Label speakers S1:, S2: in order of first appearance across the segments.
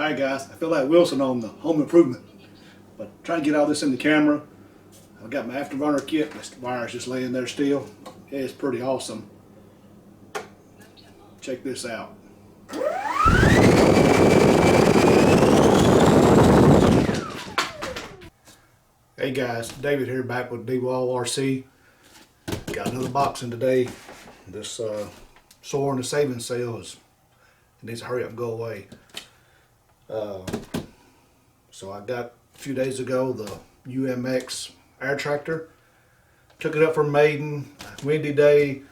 S1: Alright guys, I feel like Wilson on the home improvement, but trying to get all this in the camera. I've got my afterburner kit, this wire's just laying there still. It's pretty awesome. Check this out. Hey guys, David here back with D-Wall RC. Got another box in today. This soar in the savings sale it needs to hurry up and go away. So I got a few days ago the UMX air tractor. Took it up from Maiden. Windy day.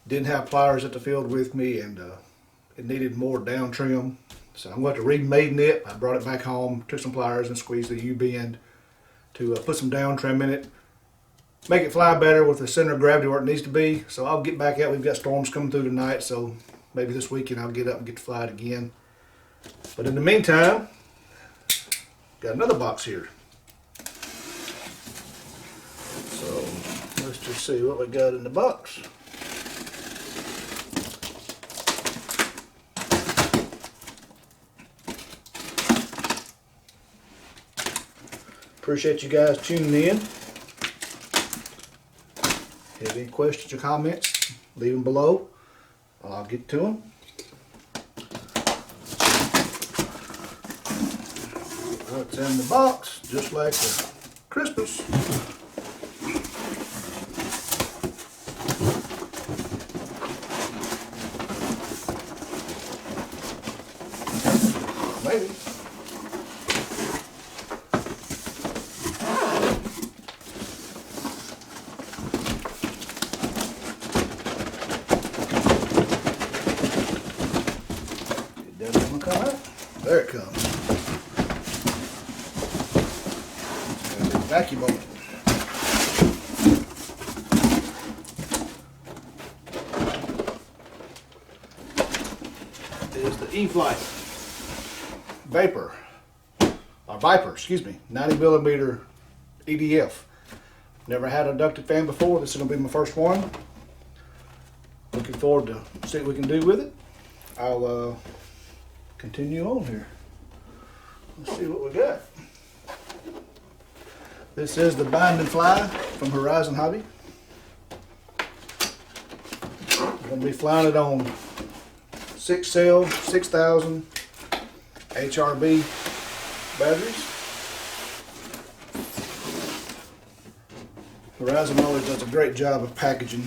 S1: Didn't have pliers at the field with me, and it needed more down trim. So I'm going to re-maiden it. I brought it back home, took some pliers and squeezed the U-bend to put some down trim in it. Make it fly better with the center of gravity where it needs to be. So I'll get back out. We've got storms coming through tonight, so maybe this weekend I'll get up and get to fly it again. But in the meantime, got another box here. So let's just see what we got in the box. Appreciate you guys tuning in. If you have any questions or comments, leave them below. I'll get to them. What's in the box, just like the Christmas. Maybe. It doesn't come out. There it comes. Vacuum open. It is the Flite Viper, or Viper, excuse me, 90mm EDF. Never had a ducted fan before. This is going to be my first one. Looking forward to see what we can do with it. I'll continue on here. Let's see what we got. This is the bind and fly from Horizon Hobby. I'm going to be flying it on 6-cell, 6000 HRB batteries. Horizon always does a great job of packaging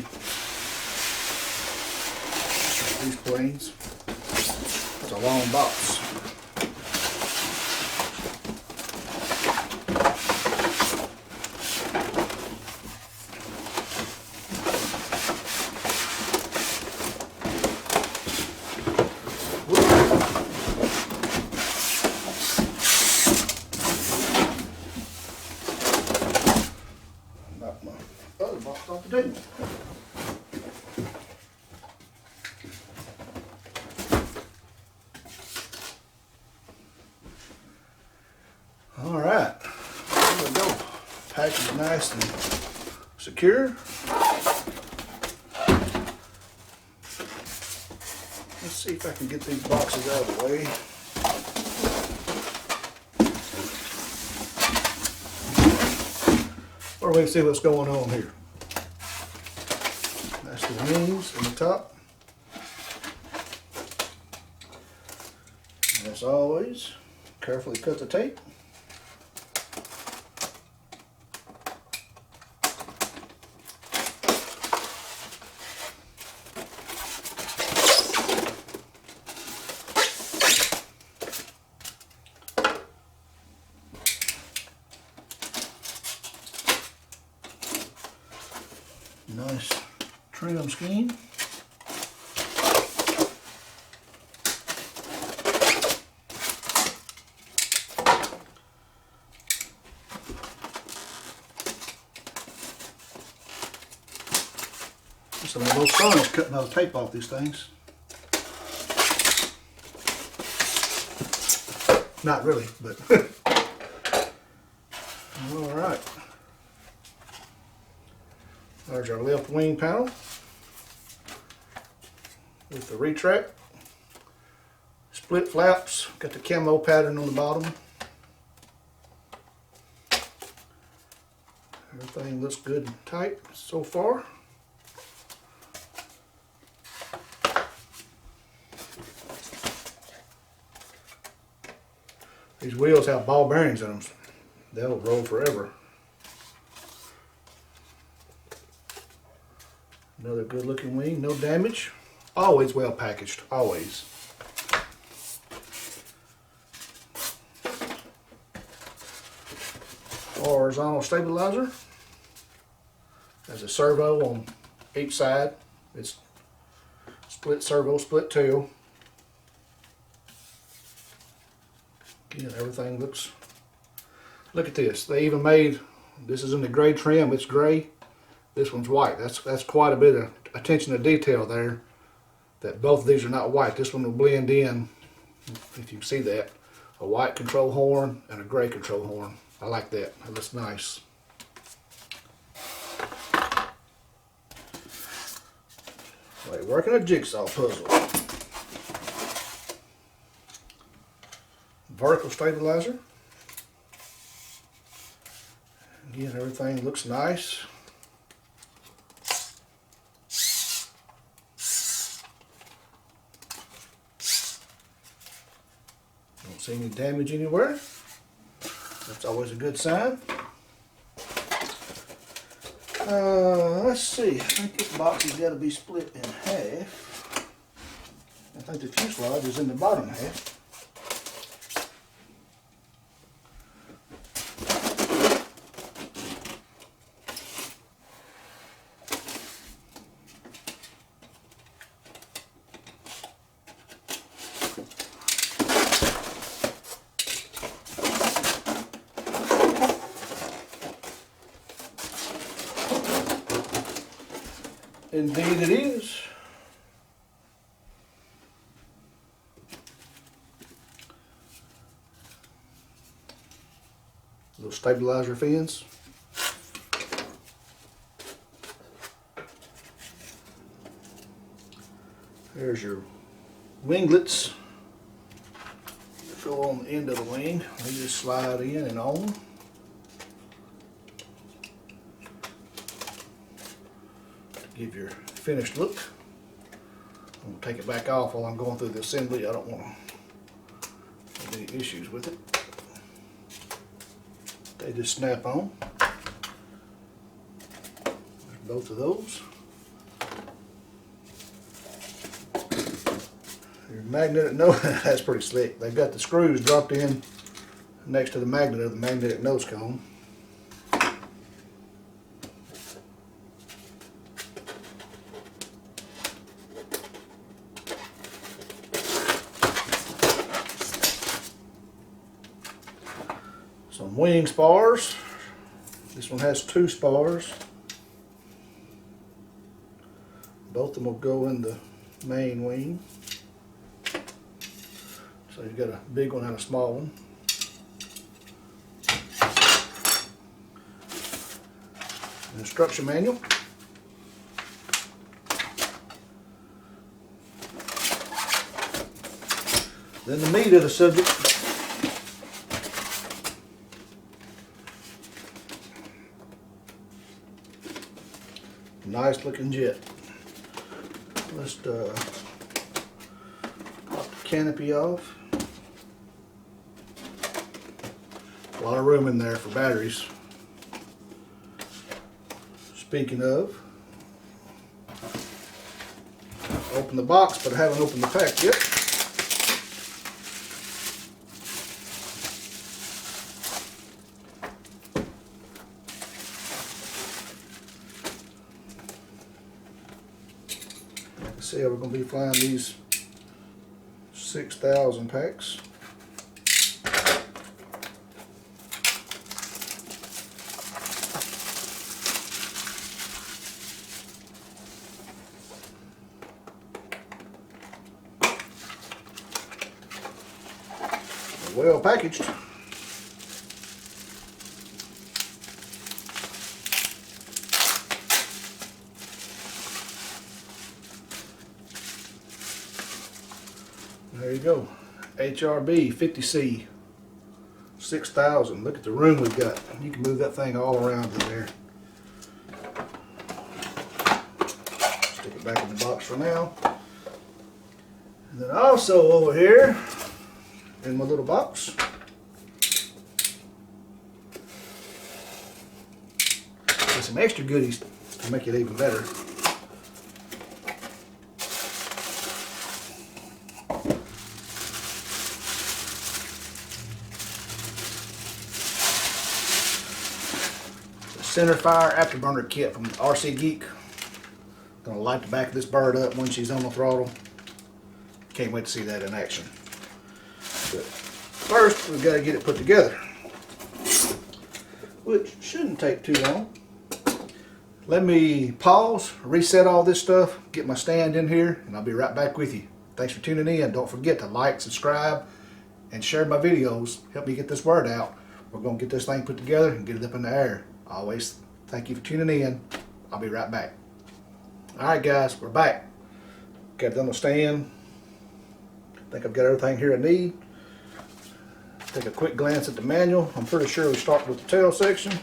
S1: these planes. It's a long box. Knock my other box off the table. All right, there we go. Package nice and secure. Let's see if I can get these boxes out of the way. Or we can see what's going on here. That's the wings and the top. And as always, carefully cut the tape. Nice trim scheme. Some of those fun is cutting all the tape off these things. Not really, but all right. There's our left wing panel with the retract. split flaps, got the camo pattern on the bottom. Everything looks good and tight so far. These wheels have ball bearings in them. They'll roll forever. Another good looking wing, no damage. Always well packaged, always. Horizontal stabilizer. There's a servo on each side. It's split servo, split tail. Again, everything looks, look at this. They even made, this is in the gray trim, it's gray. This one's white. That's quite a bit of attention to detail there, that both of these are not white. This one will blend in, if you see that. A white control horn and a gray control horn. I like that. That looks nice. Like working a jigsaw puzzle. Vertical stabilizer. Again, everything looks nice. Don't see any damage anywhere. That's always a good sign. Let's see. I think this box has got to be split in half. I think the fuselage is in the bottom half. Indeed it is. Little stabilizer fins. There's your winglets that go on the end of the wing. They just slide in and on. Give your finished look. I'm going to take it back off while I'm going through the assembly. I don't want to have any issues with it. They just snap on. There's both of those. Your magnetic nose, that's pretty slick. They've got the screws dropped in next to the magnet of the magnetic nose cone. Some wing spars. This one has 2 spars. Both of them will go in the main wing. So you've got a big one and a small one. An instruction manual. Then the meat of the subject. Nice looking jet. Let's pop the canopy off. A lot of room in there for batteries. Speaking of, open the box, but I haven't opened the pack yet. See, we're going to be flying these 6,000 packs. Well packaged. There you go. HRB 50C 6000. Look at the room we've got. You can move that thing all around in there. Stick it back in the box for now. And then also over here in my little box, there's some extra goodies to make it even better. Center fire afterburner kit from RC Geek. Gonna light the back of this bird up when she's on the throttle. Can't wait to see that in action. But first, we've got to get it put together, which shouldn't take too long. Let me pause, reset all this stuff, get my stand in here, and I'll be right back with you. Thanks for tuning in. Don't forget to like, subscribe, and share my videos. Help me get this word out. We're gonna get this thing put together and get it up in the air. Always thank you for tuning in. I'll be right back. Alright guys, we're back. Got it on the stand. I think I've got everything here I need. Take a quick glance at the manual. I'm pretty sure we start with the tail section.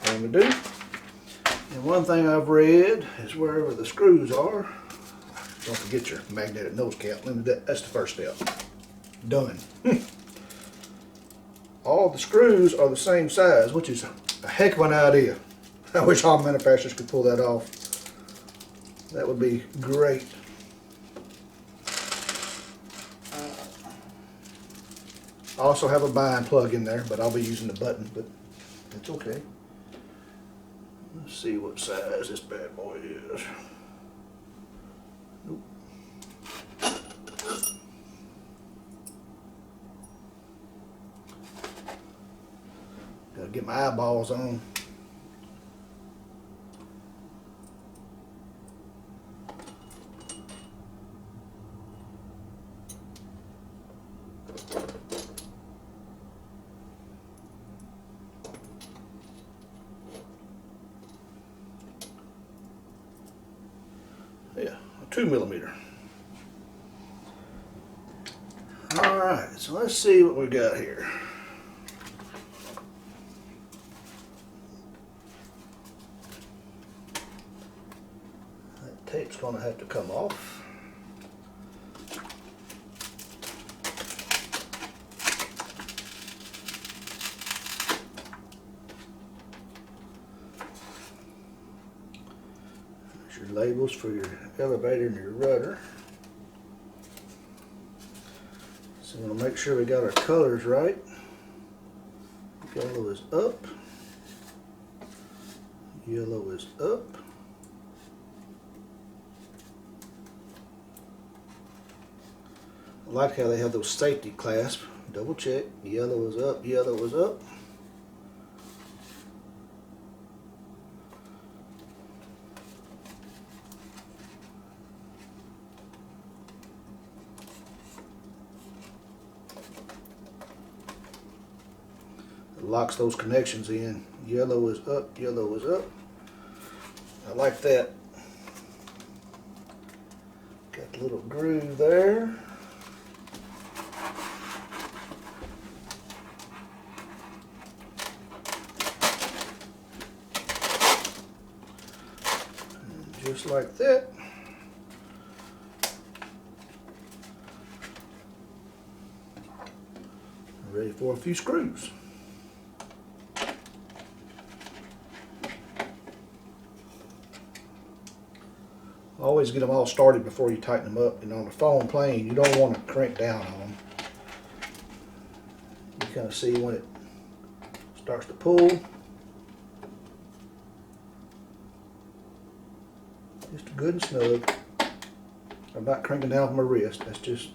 S1: And we do. And one thing I've read is wherever the screws are, don't forget your magnetic nose cap. That's the first step. Done. All the screws are the same size, which is a heck of an idea. I wish all manufacturers could pull that off. That would be great. I also have a bind plug in there, but I'll be using the button, but it's okay. Let's see what size this bad boy is. Nope. Gotta get my eyeballs on. Yeah, a 2mm. Alright, so let's see what we got here. That tape's going to have to come off. Labels for your elevator and your rudder. So we'll make sure we got our colors right. Yellow is up. Yellow is up. I like how they have those safety clasps. Double check. Yellow is up. Yellow is up. Locks those connections in. Yellow is up, yellow is up. I like that. Got the little groove there. And just like that. Ready for a few screws. Always get them all started before you tighten them up. And on the foam plane, you don't want to crank down on them. You kind of see when it starts to pull. Just good and snug. I'm not cranking down with my wrist. That's just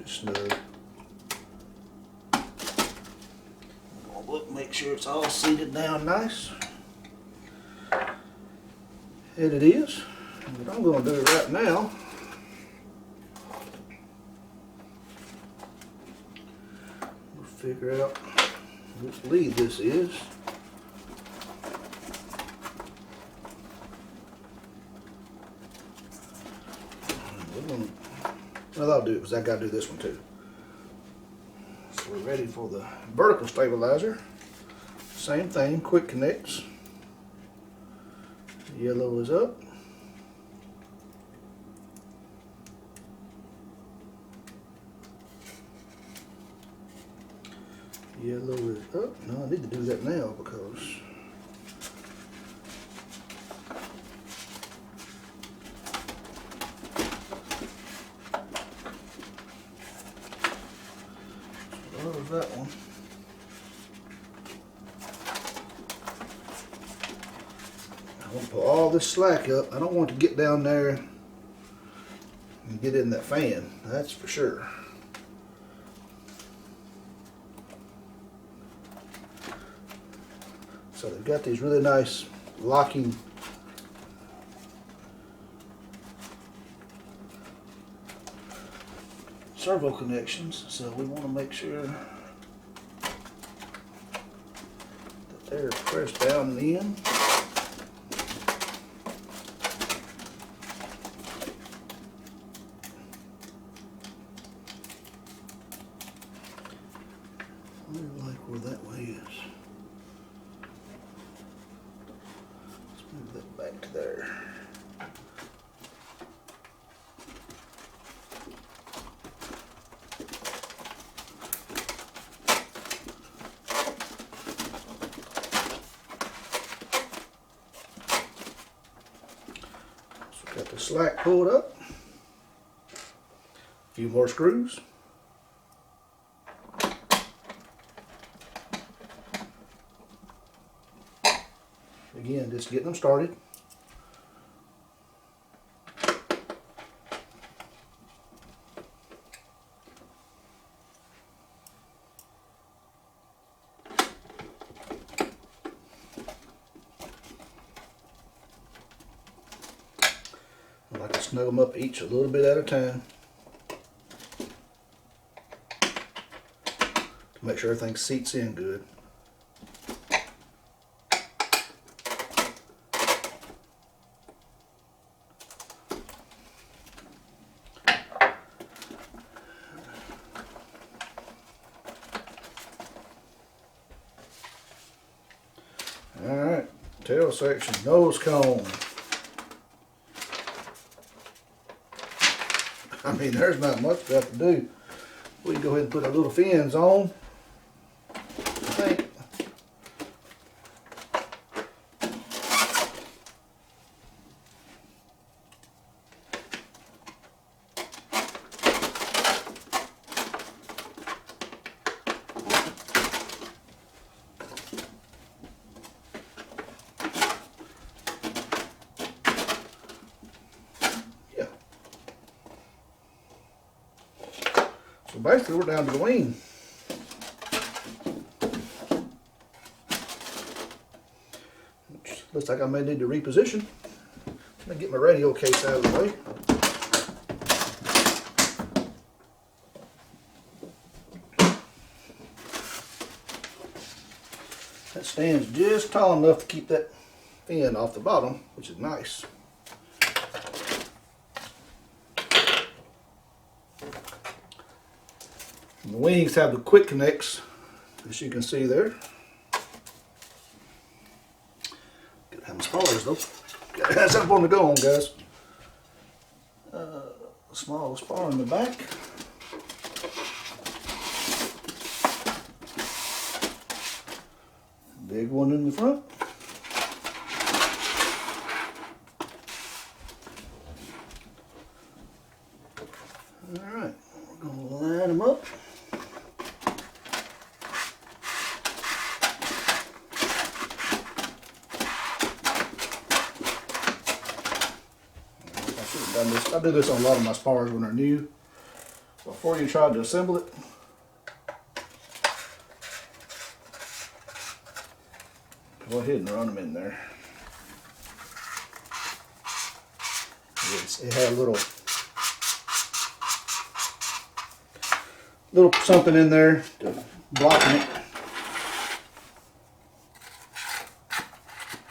S1: snug. Look, make sure it's all seated down nice. And it is. But I'm going to do it right now. We'll figure out which lead this is. Well, I'll do it because I got to do this one too. So we're ready for the vertical stabilizer. Same thing, quick connects. Yellow is up. Yellow is up. No, I need to do that now because what was that one? I want to pull all this slack up. I don't want to get down there and get in that fan. That's for sure. So they've got these really nice locking servo connections, so we want to make sure that they're pressed down and in. I really like where that way is. Move that back to there. So got the slack pulled up. A few more screws. Again, just getting them started. I like to snug them up each a little bit at a time to make sure everything seats in good. Alright, tail section, nose cone. I mean, there's not much left to do. We can go ahead and put our little fins on, I think. So basically we're down to the wing. Which looks like I may need to reposition. Let me get my radio case out of the way. That stands just tall enough to keep that fin off the bottom, which is nice. The wings have the quick connects, as you can see there. Gotta have my spoilers though. Gotta have something to go on, guys. Small spar in the back. Big one in the front. Alright, we're going to line them up. I do this on a lot of my spars when they're new. Before you try to assemble it, go ahead and run them in there. It had a little something in there to blocking it.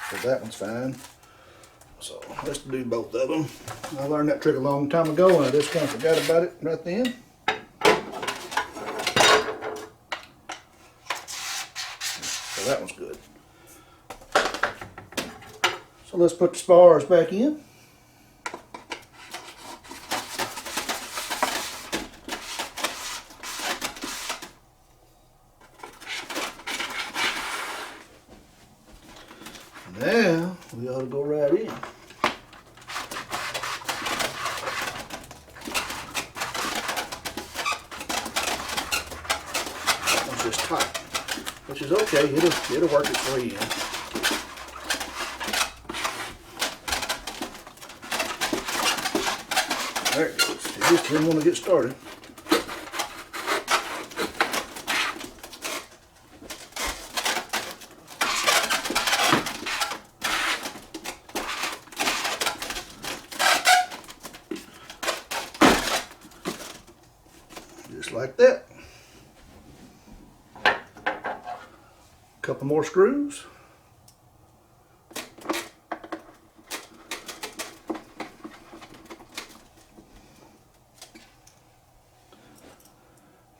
S1: So that one's fine. So let's do both of them. I learned that trick a long time ago and I just kind of forgot about it right then. So that one's good. So let's put the spars back in. Now we ought to go right in. It's just tight, which is okay. It'll work its way in. There it goes. It just didn't want to get started. Just like that. Couple more screws.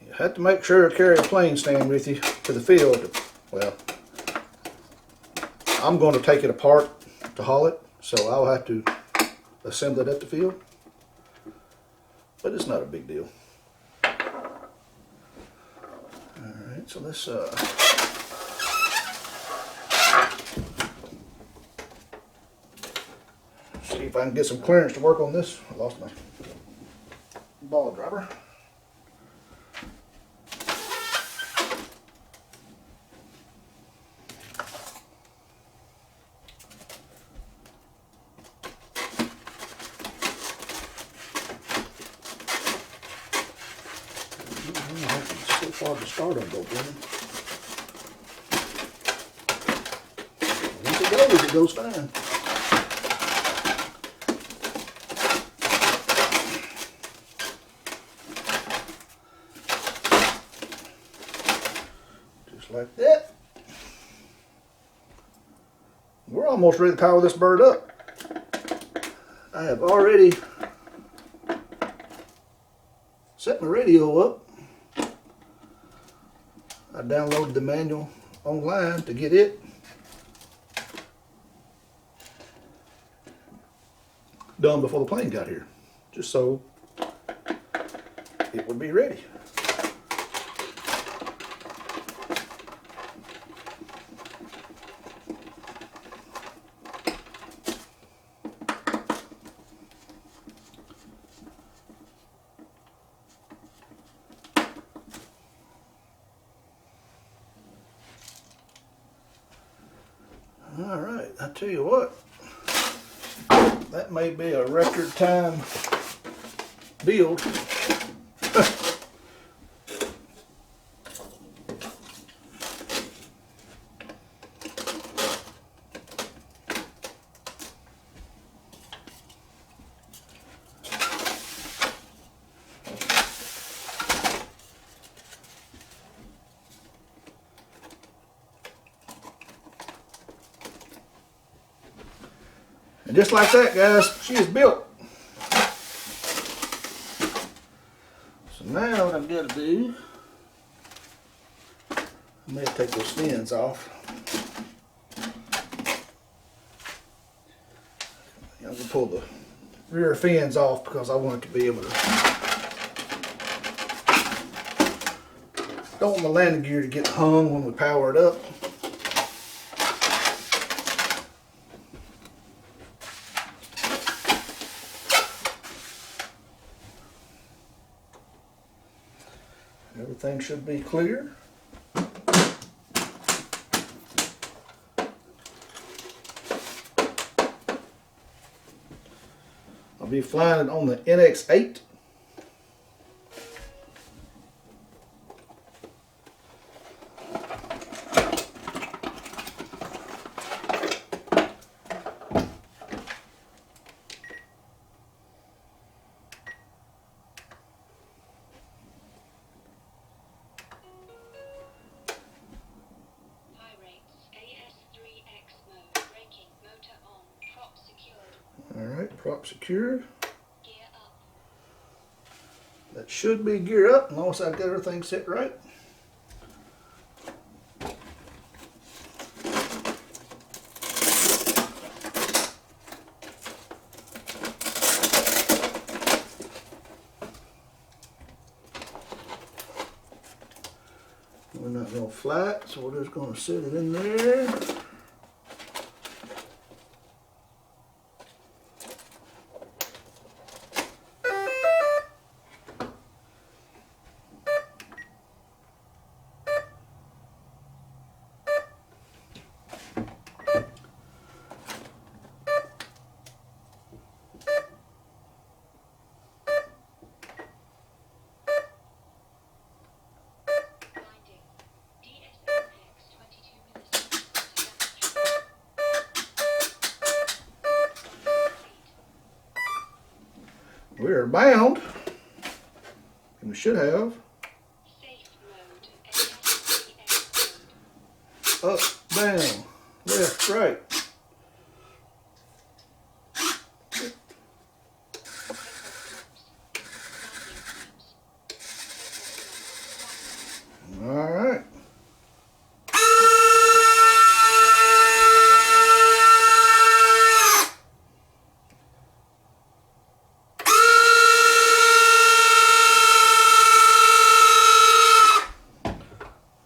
S1: You have to make sure to carry a plane stand with you to the field. Well, I'm going to take it apart to haul it, so I'll have to assemble it at the field. But it's not a big deal. Alright, so let's see if I can get some clearance to work on this. I lost my ball driver. So far to start on though, Brennan. Once it goes fine. Just like that. We're almost ready to power this bird up. I have already set my radio up. I downloaded the manual online to get it. Done before the plane got here, just so it would be ready. All right, I tell you what, that may be a record time build. And just like that, guys, she is built. So now what I've got to do, I may take those fins off. I'm going to pull the rear fins off because I want it to be able to. Don't want my landing gear to get hung when we power it up. Everything should be clear. I'll be flying it on the NX8. prop secured. That should be gear up, as long as I've got everything set right. We're not going to fly it, so we're just going to set it in there. We are bound, and we should have up, down, left, right. All right.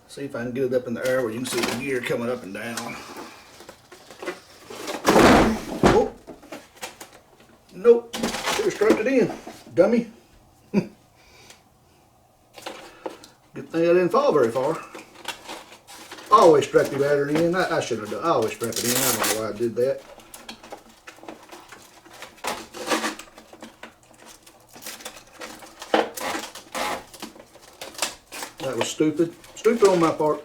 S1: See if I can get it up in the air where you can see the gear coming up and down. Oh, nope, should have strapped it in, dummy. Good thing I didn't fall very far. Always strap your battery in. I should have done. I always strap it in. I don't know why I did that. That was stupid. Stupid on my part.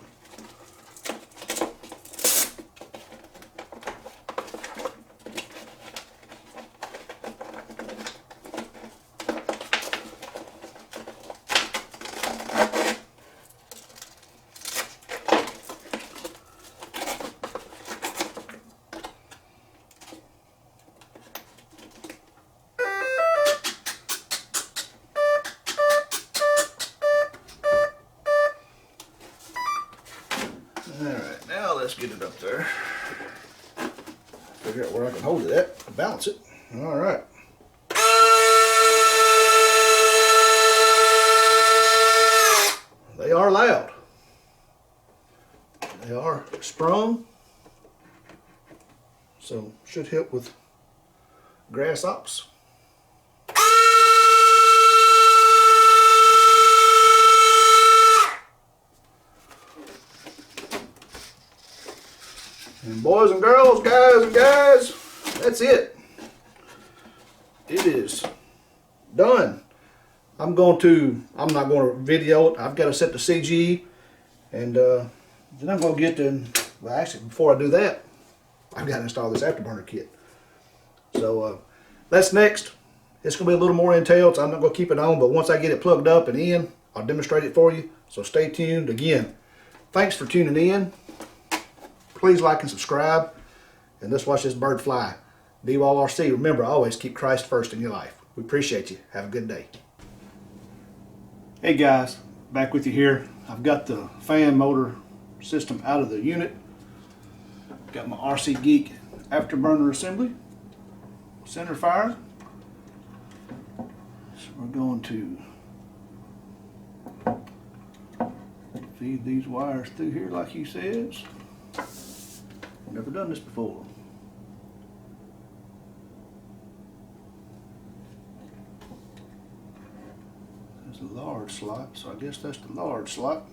S1: Alright, now let's get it up there. Figure out where I can hold it at, balance it. Alright. They are loud. They are sprung. So should help with grass ops. And boys and girls, guys and guys, that's it. It is done. I'm not going to video it. I've got to set the CG, and then I'm going to get to, well actually before I do that, I've got to install this afterburner kit. So that's next. It's going to be a little more entailed, so I'm not going to keep it on, but once I get it plugged up and in, I'll demonstrate it for you. So stay tuned. Again, thanks for tuning in. Please like and subscribe, and let's watch this bird fly. D-Wall RC, remember, always keep Christ first in your life. We appreciate you. Have a good day. Hey guys, back with you here. I've got the fan motor system out of the unit. Got my RC Geek afterburner assembly, center fire. So we're going to feed these wires through here like he says. Never done this before. There's a large slot, so I guess that's the large slot.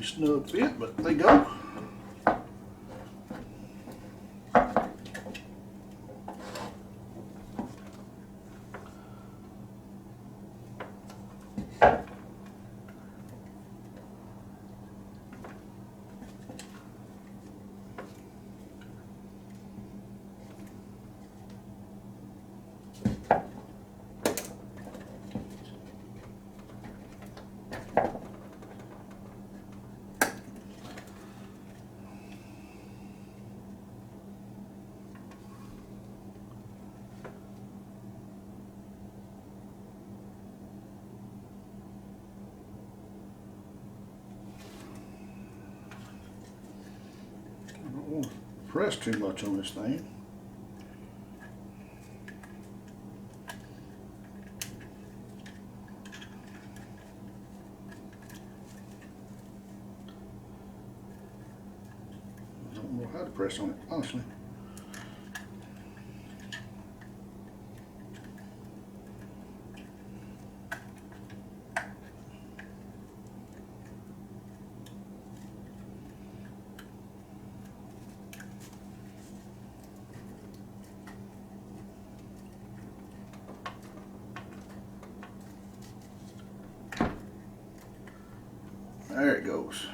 S1: Snug fit, but they go. press too much on this thing. I don't know how to press on it, honestly. There it goes.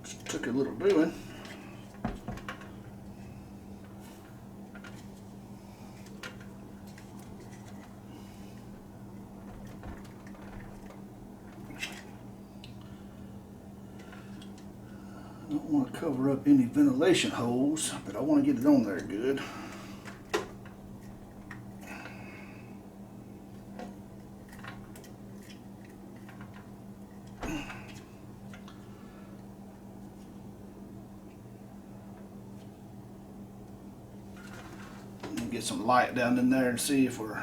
S1: Just took a little doing. I don't want to cover up any ventilation holes, but I want to get it on there good. Get some light down in there and see if we're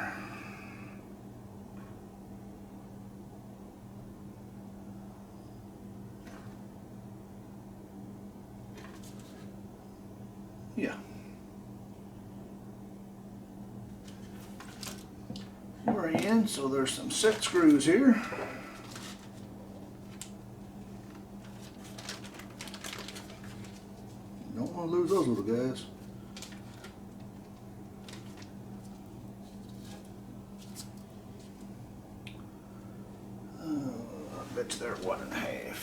S1: we're in. So there's some set screws here. Don't want to lose those little guys. I bet they're 1.5.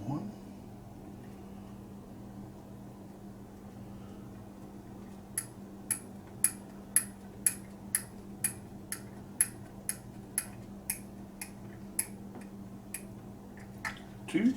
S1: One. Two.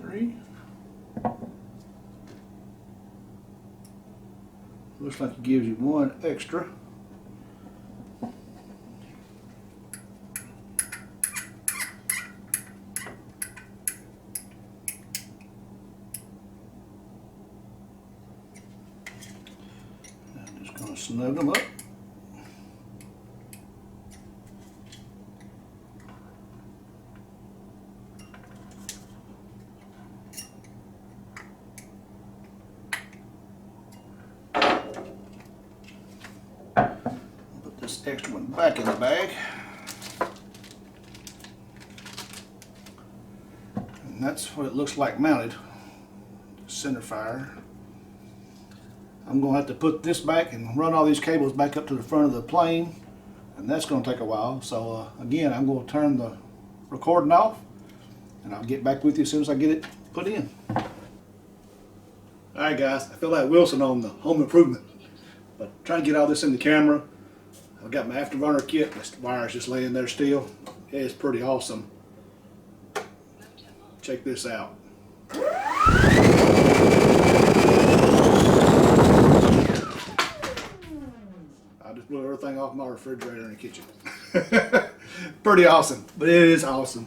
S1: Three. Looks like it gives you one extra. I'm just going to snug them up. Put this extra one back in the bag. And that's what it looks like mounted. Center fire. I'm going to have to put this back and run all these cables back up to the front of the plane, and that's going to take a while. So again, I'm going to turn the recording off, and I'll get back with you as soon as I get it put in. Alright guys, I feel like Wilson on the Home Improvement, but trying to get all this in the camera. I've got my afterburner kit. This wire's just laying there still. It's pretty awesome. Check this out. I just blew everything off my refrigerator in the kitchen. Pretty awesome, but it is awesome.